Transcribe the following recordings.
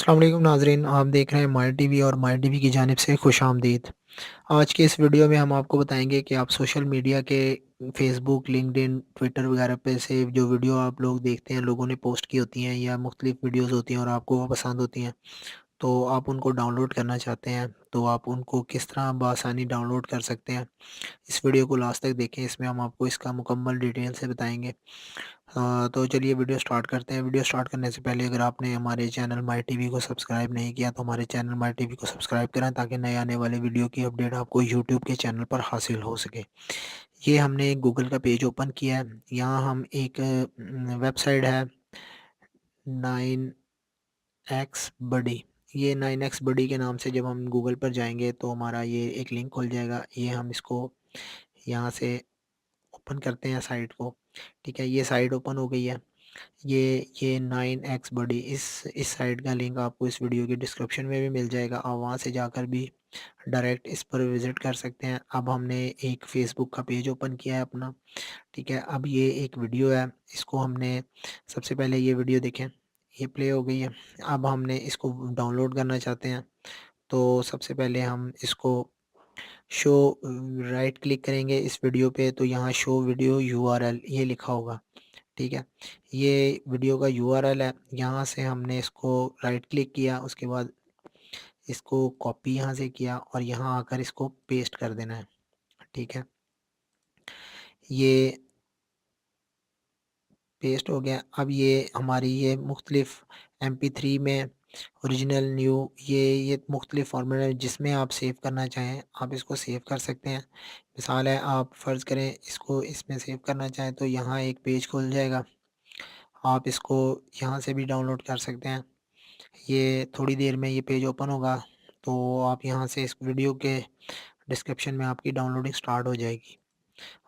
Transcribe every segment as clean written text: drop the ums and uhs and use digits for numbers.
السلام علیکم ناظرین، آپ دیکھ رہے ہیں مائی ٹی وی اور مائی ٹی وی کی جانب سے خوش آمدید۔ آج کے اس ویڈیو میں ہم آپ کو بتائیں گے کہ آپ سوشل میڈیا کے فیس بک، لنکڈ ان، ٹویٹر وغیرہ پہ سے جو ویڈیو آپ لوگ دیکھتے ہیں، لوگوں نے پوسٹ کی ہوتی ہیں یا مختلف ویڈیوز ہوتی ہیں اور آپ کو وہ پسند ہوتی ہیں، تو آپ ان کو ڈاؤن لوڈ کرنا چاہتے ہیں، تو آپ ان کو کس طرح بآسانی ڈاؤن لوڈ کر سکتے ہیں۔ اس ویڈیو کو لاسٹ تک دیکھیں، اس میں ہم آپ کو اس کا مکمل ڈیٹیل سے بتائیں گے۔ تو چلیے ویڈیو سٹارٹ کرتے ہیں۔ ویڈیو سٹارٹ کرنے سے پہلے اگر آپ نے ہمارے چینل مائی ٹی وی کو سبسکرائب نہیں کیا تو ہمارے چینل مائی ٹی وی کو سبسکرائب کریں تاکہ نئے آنے والے ویڈیو کی اپڈیٹ آپ کو یوٹیوب کے چینل پر حاصل ہو سکے۔ یہ ہم نے گوگل کا پیج اوپن کیا ہے۔ یہاں ہم ایک ویب سائٹ ہے 9x Buddy، یہ 9x Buddy کے نام سے جب ہم گوگل پر جائیں گے تو ہمارا یہ ایک لنک کھل جائے گا۔ یہ ہم اس کو یہاں سے اوپن کرتے ہیں سائٹ کو، ٹھیک ہے۔ یہ سائٹ اوپن ہو گئی ہے۔ یہ 9x Buddy، اس سائٹ کا لنک آپ کو اس ویڈیو کی ڈسکرپشن میں بھی مل جائے گا، آپ وہاں سے جا کر بھی ڈائریکٹ اس پر وزٹ کر سکتے ہیں۔ اب ہم نے ایک فیس بک کا پیج اوپن کیا ہے اپنا، ٹھیک ہے۔ اب یہ ایک ویڈیو ہے، اس کو ہم نے سب سے پہلے یہ ویڈیو دیکھیں، یہ پلے ہو گئی ہے۔ اب ہم نے اس کو ڈاؤن لوڈ کرنا چاہتے ہیں، تو سب سے پہلے ہم اس کو شو رائٹ کلک کریں گے اس ویڈیو پہ، تو یہاں شو ویڈیو URL یہ لکھا ہوگا، ٹھیک ہے۔ یہ ویڈیو کا URL ہے، یہاں سے ہم نے اس کو رائٹ کلک کیا، اس کے بعد اس کو کاپی یہاں سے کیا اور یہاں آ کر اس کو پیسٹ کر دینا ہے، ٹھیک ہے۔ یہ پیسٹ ہو گیا۔ اب یہ ہماری یہ مختلف MP3 میں اوریجنل، نیو، یہ مختلف فارمیٹ ہے، جس میں آپ سیو کرنا چاہیں آپ اس کو سیو کر سکتے ہیں۔ مثال ہے، آپ فرض کریں اس کو اس میں سیو کرنا چاہیں تو یہاں ایک پیج کھل جائے گا، آپ اس کو یہاں سے بھی ڈاؤن لوڈ کر سکتے ہیں۔ یہ تھوڑی دیر میں یہ پیج اوپن ہوگا تو آپ یہاں سے اس ویڈیو کے ڈسکرپشن میں آپ کی ڈاؤن لوڈنگ سٹارٹ ہو جائے گی۔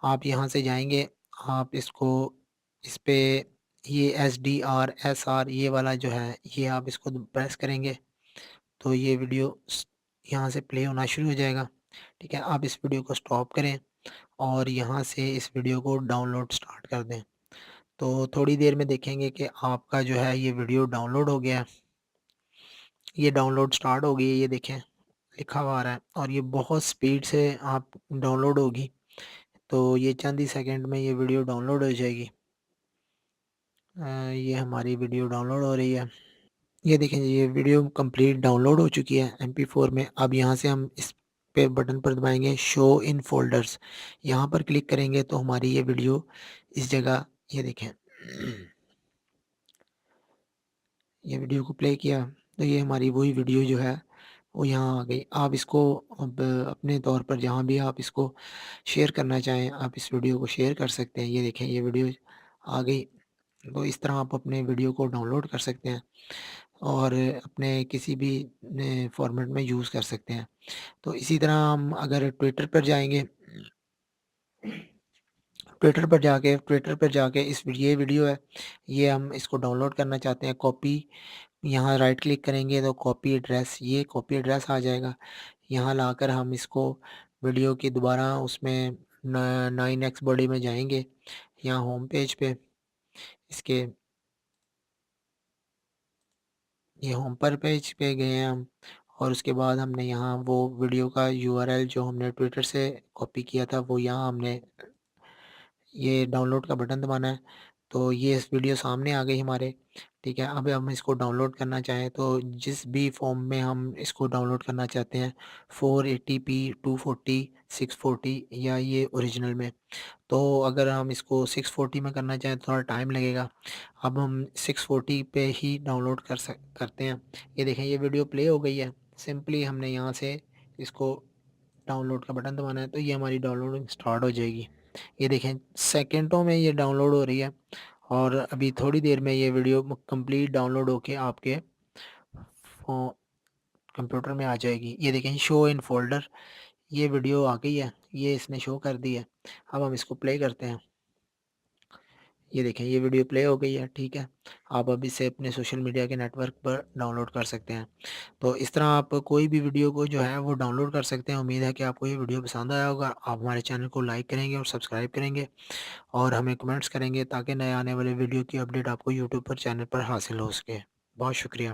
آپ یہاں سے جائیں گے، آپ اس کو اس پہ یہ SDR یہ والا جو ہے، یہ آپ اس کو پریس کریں گے تو یہ ویڈیو یہاں سے پلے ہونا شروع ہو جائے گا، ٹھیک ہے۔ آپ اس ویڈیو کو سٹاپ کریں اور یہاں سے اس ویڈیو کو ڈاؤن لوڈ سٹارٹ کر دیں، تو تھوڑی دیر میں دیکھیں گے کہ آپ کا جو ہے یہ ویڈیو ڈاؤن لوڈ ہو گیا ہے۔ یہ ڈاؤن لوڈ سٹارٹ ہو گئی ہے، یہ دیکھیں لکھا ہوا آ رہا ہے، اور یہ بہت سپیڈ سے آپ ڈاؤن لوڈ ہوگی، تو یہ چند ہی سیکنڈ میں یہ ویڈیو ڈاؤن لوڈ ہو جائے گی۔ یہ ہماری ویڈیو ڈاؤن لوڈ ہو رہی ہے، یہ دیکھیں یہ ویڈیو کمپلیٹ ڈاؤن لوڈ ہو چکی ہے MP4 میں۔ اب یہاں سے ہم اس پہ بٹن پر دبائیں گے شو ان فولڈرز، یہاں پر کلک کریں گے تو ہماری یہ ویڈیو اس جگہ، یہ دیکھیں یہ ویڈیو کو پلے کیا تو یہ ہماری وہی ویڈیو جو ہے وہ یہاں آ گئی۔ آپ اس کو اب اپنے طور پر جہاں بھی آپ اس کو شیئر کرنا چاہیں آپ اس ویڈیو کو شیئر کر سکتے ہیں۔ یہ دیکھیں یہ ویڈیو آ گئی، تو اس طرح آپ اپنے ویڈیو کو ڈاؤن لوڈ کر سکتے ہیں اور اپنے کسی بھی فارمیٹ میں یوز کر سکتے ہیں۔ تو اسی طرح ہم اگر ٹویٹر پر جائیں گے، ٹویٹر پر جا کے یہ ویڈیو ہے، یہ ہم اس کو ڈاؤن لوڈ کرنا چاہتے ہیں، کاپی، یہاں رائٹ کلک کریں گے تو کاپی ایڈریس، یہ کاپی ایڈریس آ جائے گا۔ یہاں لا کر ہم اس کو ویڈیو کی دوبارہ اس میں 9x Buddy میں جائیں گے، یہاں ہوم پیج پہ اس کے، یہ ہوم پر پیج پہ گئے ہیں ہم، اور اس کے بعد ہم نے یہاں وہ ویڈیو کا URL جو ہم نے ٹویٹر سے کاپی کیا تھا وہ یہاں ہم نے یہ ڈاؤن لوڈ کا بٹن دبانا ہے، تو یہ اس ویڈیو سامنے آ گئی ہمارے، ٹھیک ہے۔ اب ہم اس کو ڈاؤن لوڈ کرنا چاہیں تو جس بھی فارم میں ہم اس کو ڈاؤن لوڈ کرنا چاہتے ہیں، 480p 240 640 یا یہ اوریجنل میں، تو اگر ہم اس کو 640 میں کرنا چاہیں تو تھوڑا ٹائم لگے گا۔ اب ہم 640 پہ ہی ڈاؤن لوڈ کرتے ہیں۔ یہ دیکھیں یہ ویڈیو پلے ہو گئی ہے، سمپلی ہم نے یہاں سے اس کو ڈاؤن لوڈ کا بٹن دبانا ہے تو یہ ہماری ڈاؤن لوڈنگ سٹارٹ ہو جائے گی۔ یہ دیکھیں سیکنڈوں میں یہ ڈاؤن لوڈ ہو رہی ہے، اور ابھی تھوڑی دیر میں یہ ویڈیو کمپلیٹ ڈاؤن لوڈ ہو کے آپ کے کمپیوٹر میں آ جائے گی۔ یہ دیکھیں شو ان فولڈر، یہ ویڈیو آ گئی ہے، یہ اس نے شو کر دی ہے۔ اب ہم اس کو پلے کرتے ہیں، یہ دیکھیں یہ ویڈیو پلے ہو گئی ہے، ٹھیک ہے۔ آپ اب اسے اپنے سوشل میڈیا کے نیٹ ورک پر ڈاؤن لوڈ کر سکتے ہیں۔ تو اس طرح آپ کوئی بھی ویڈیو کو جو ہے وہ ڈاؤن لوڈ کر سکتے ہیں۔ امید ہے کہ آپ کو یہ ویڈیو پسند آیا ہوگا۔ آپ ہمارے چینل کو لائک کریں گے اور سبسکرائب کریں گے اور ہمیں کمنٹس کریں گے تاکہ نئے آنے والے ویڈیو کی اپڈیٹ آپ کو یوٹیوب پر چینل پر حاصل ہو سکے۔ بہت شکریہ۔